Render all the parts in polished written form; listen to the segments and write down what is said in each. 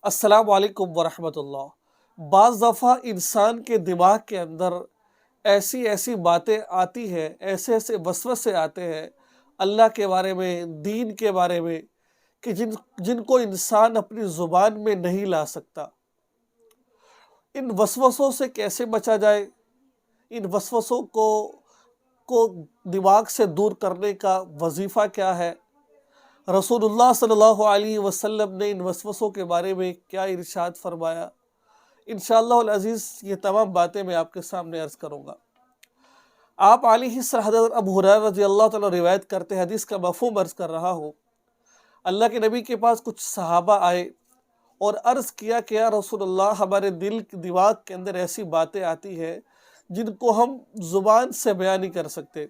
السلام علیکم ورحمۃ اللہ۔ بعض دفعہ انسان کے دماغ کے اندر ایسی ایسی باتیں آتی ہیں، ایسے ایسے وسوسے آتے ہیں اللہ کے بارے میں، دین کے بارے میں، کہ جن کو انسان اپنی زبان میں نہیں لا سکتا۔ ان وسوسوں سے کیسے بچا جائے؟ ان وسوسوں کو دماغ سے دور کرنے کا وظیفہ کیا ہے؟ رسول اللہ صلی اللہ علیہ وسلم نے ان وسوسوں کے بارے میں کیا ارشاد فرمایا؟ انشاءاللہ العزیز یہ تمام باتیں میں آپ کے سامنے عرض کروں گا۔ آپ علیہ حضرت ابو ہریرہ رضی اللہ تعالیٰ روایت کرتے ہیں، حدیث کا مفہوم عرض کر رہا ہوں۔ اللہ کے نبی کے پاس کچھ صحابہ آئے اور عرض کیا کہ یا رسول اللہ، ہمارے دماغ کے اندر ایسی باتیں آتی ہیں جن کو ہم زبان سے بیان نہیں کر سکتے۔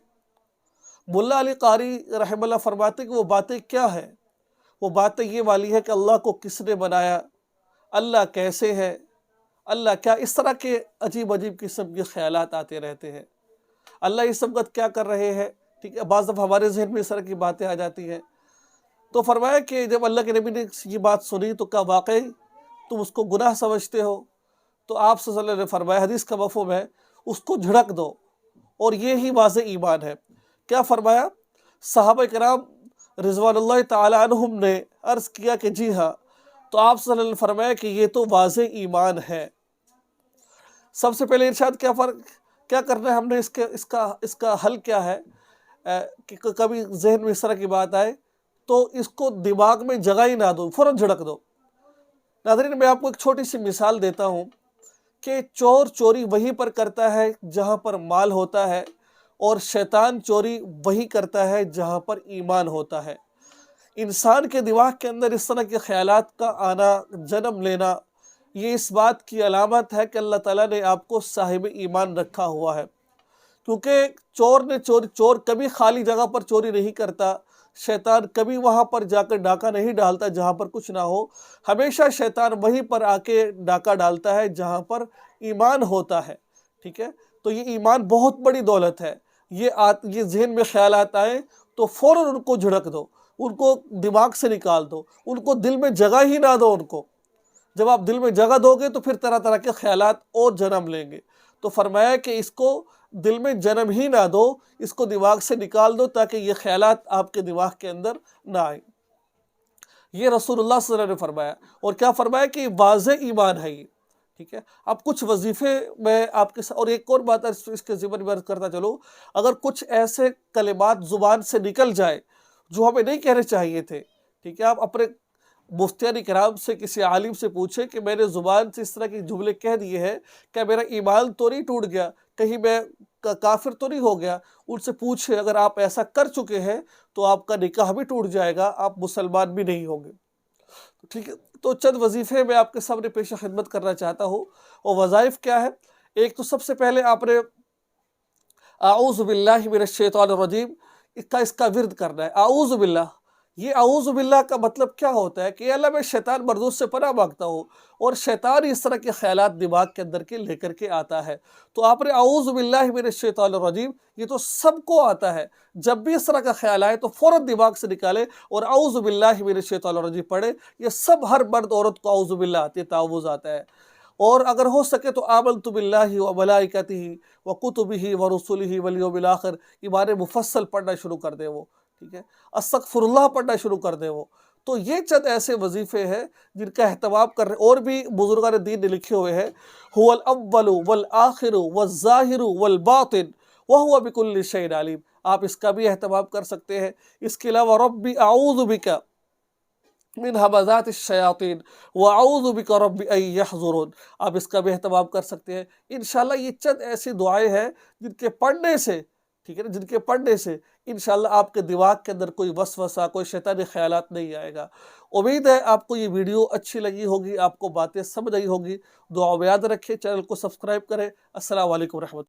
ملا علی قاری رحمہ اللہ فرماتے کہ وہ باتیں کیا ہیں؟ وہ باتیں یہ والی ہے کہ اللہ کو کس نے بنایا، اللہ کیسے ہے، اللہ کیا، اس طرح کے عجیب عجیب قسم کے خیالات آتے رہتے ہیں۔ اللہ اس وقت کیا کر رہے ہیں؟ ٹھیک ہے، بعض دفعہ ہمارے ذہن میں اس طرح کی باتیں آ جاتی ہیں۔ تو فرمایا کہ جب اللہ کے نبی نے یہ بات سنی تو کہا واقعی تم اس کو گناہ سمجھتے ہو؟ تو آپ صلی اللہ علیہ وسلم نے فرمایا، حدیث کا مفہوم ہے، اس کو جھڑک دو، اور یہ ہی واضح ایمان ہے۔ کیا فرمایا؟ صحابہ کرام رضوان اللہ تعالی عنہم نے عرض کیا کہ جی ہاں۔ تو آپ صلی اللہ علیہ وسلم نے فرمایا کہ یہ تو واضح ایمان ہے۔ سب سے پہلے ارشاد کیا کرنا ہے ہم نے، اس کا حل کیا ہے؟ کہ کبھی ذہن میں اس طرح کی بات آئے تو اس کو دماغ میں جگہ ہی نہ دو، فوراً جھڑک دو۔ ناظرین، میں آپ کو ایک چھوٹی سی مثال دیتا ہوں کہ چور چوری وہیں پر کرتا ہے جہاں پر مال ہوتا ہے، اور شیطان چوری وہی کرتا ہے جہاں پر ایمان ہوتا ہے۔ انسان کے دماغ کے اندر اس طرح کے خیالات کا آنا، جنم لینا، یہ اس بات کی علامت ہے کہ اللہ تعالیٰ نے آپ کو صاحب ایمان رکھا ہوا ہے۔ کیونکہ چور کبھی خالی جگہ پر چوری نہیں کرتا، شیطان کبھی وہاں پر جا کر ڈاکہ نہیں ڈالتا جہاں پر کچھ نہ ہو، ہمیشہ شیطان وہیں پر آ کے ڈاکہ ڈالتا ہے جہاں پر ایمان ہوتا ہے۔ ٹھیک ہے، تو یہ ایمان بہت بڑی دولت ہے۔ یہ ذہن میں خیالات آئیں تو فوراً ان کو جھڑک دو، ان کو دماغ سے نکال دو، ان کو دل میں جگہ ہی نہ دو ان کو۔ جب آپ دل میں جگہ دو گے تو پھر طرح طرح کے خیالات اور جنم لیں گے۔ تو فرمایا کہ اس کو دل میں جنم ہی نہ دو، اس کو دماغ سے نکال دو تاکہ یہ خیالات آپ کے دماغ کے اندر نہ آئیں۔ یہ رسول اللہ صلی اللہ علیہ وسلم نے فرمایا، اور کیا فرمایا کہ واضح ایمان ہے یہ۔ ٹھیک ہے، اب کچھ وظیفے میں آپ کے ساتھ، اور ایک اور بات اس کے ذمن میں عرض کرتا چلو، اگر کچھ ایسے کلمات زبان سے نکل جائے جو ہمیں نہیں کہنے چاہیے تھے، ٹھیک ہے، آپ اپنے مفتیان کرام سے، کسی عالم سے پوچھیں کہ میں نے زبان سے اس طرح کے جملے کہہ دیے ہیں، کیا میرا ایمان تو نہیں ٹوٹ گیا، کہیں میں کافر تو نہیں ہو گیا؟ ان سے پوچھیں، اگر آپ ایسا کر چکے ہیں تو آپ کا نکاح بھی ٹوٹ جائے گا، آپ مسلمان بھی نہیں ہوں گے۔ ٹھیک ہے، تو چند وظیفے میں آپ کے سامنے پیش خدمت کرنا چاہتا ہوں، اور وظائف کیا ہے؟ ایک تو سب سے پہلے آپ نے اعوذ باللہ من الشیطان الرجیم اس کا ورد کرنا ہے۔ اعوذ باللہ، یہ اعوذ باللہ کا مطلب کیا ہوتا ہے کہ اللہ میں شیطان مردود سے پناہ مانگتا ہوں، اور شیطان اس طرح کے خیالات دماغ کے اندر کے لے کر کے آتا ہے۔ تو آپ نے اعوذ باللہ من الشیطان الرجیم، یہ تو سب کو آتا ہے، جب بھی اس طرح کا خیال آئے تو فوراً دماغ سے نکالے اور اعوذ باللہ من الشیطان الرجیم پڑھے۔ یہ سب، ہر مرد عورت کو اعوذ باللہ آتی ہے، تعوذ آتا ہے۔ اور اگر ہو سکے تو آمنت باللہ و ملائکتہ و کتبہ و رسلہ والیوم الآخر، ایمان مفصل پڑھنا شروع کر دے وہ۔ ٹھیک ہے، استغفر اللہ پڑھنا شروع کر دے وہ۔ تو یہ چند ایسے وظیفے ہیں جن کا اہتمام کر رہے، اور بھی بزرگان دین نے لکھے ہوئے ہیں، هو الاول والآخر والظاہر والباطن وهو بكل شيء علیم۔ آپ اس کا بھی اہتمام کر سکتے ہیں۔ اس کے علاوہ رب اعوذ بک من همزات الشیاطین واعوذ بک رب ان یحضرون، آپ اس کا بھی اہتمام کر سکتے ہیں۔ انشاءاللہ یہ چند ایسی دعائیں ہیں جن کے پڑھنے سے، ٹھیک ہے نا، جن کے پڑھنے سے انشاءاللہ آپ کے دماغ کے اندر کوئی وسوسہ، کوئی شیطانی خیالات نہیں آئے گا۔ امید ہے آپ کو یہ ویڈیو اچھی لگی ہوگی، آپ کو باتیں سمجھ آئی ہوگی۔ دعا میں یاد رکھیں، چینل کو سبسکرائب کریں۔ السلام علیکم ورحمۃ اللہ۔